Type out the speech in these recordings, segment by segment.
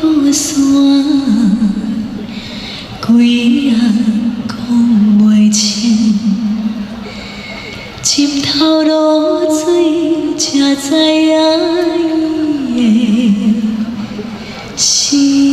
孤山，几暗讲袂清，浸透露水，才知影伊的心。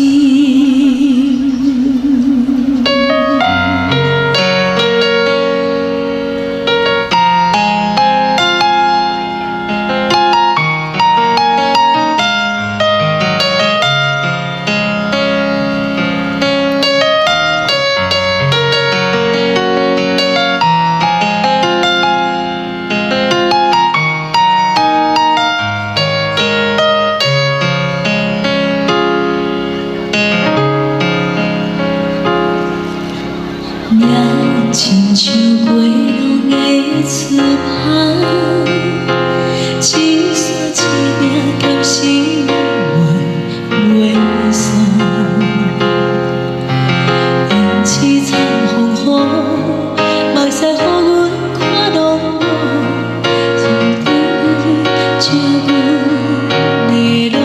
亲像过往的出帆，一线一命兼是袂散。因凄惨风雨，目屎予阮看落寞，从天借阮的路，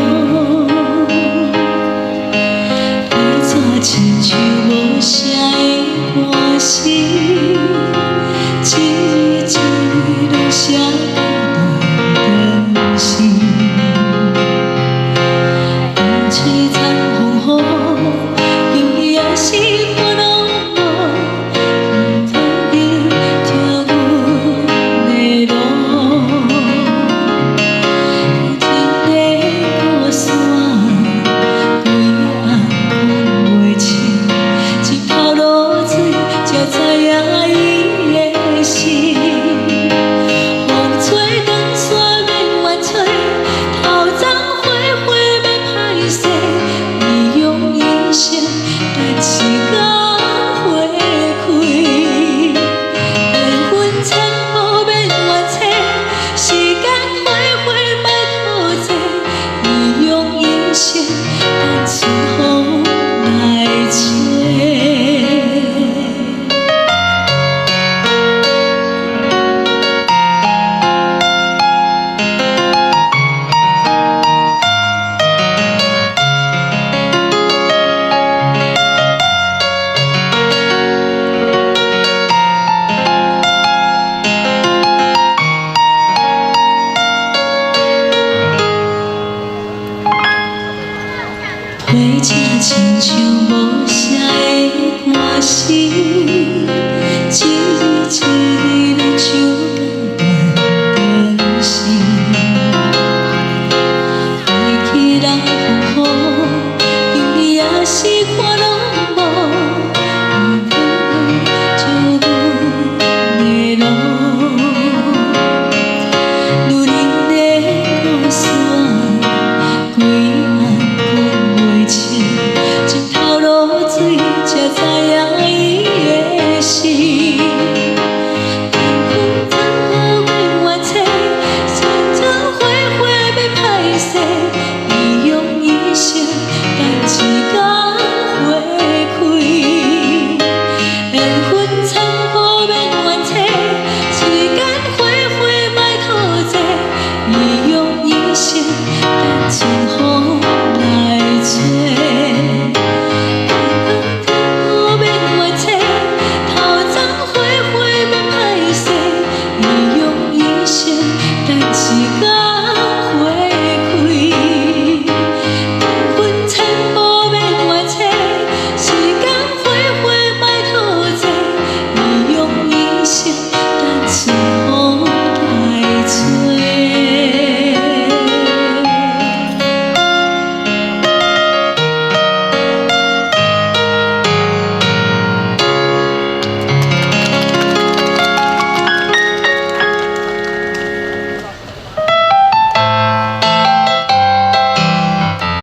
要怎亲像无声的歌声。一字一字拢写在电视，因凄惨风雨，因伊也是我落寞，因头前听阮的路，天地孤山，几暗讲袂清，浸透露水，才知影。风吹长线免怨吹，头鬃花花要歹势，伊用一生等一天花开。缘分浅薄免怨嗟，时间花花莫拖济，伊用一生等春风来吹。花正亲像无声的歌声。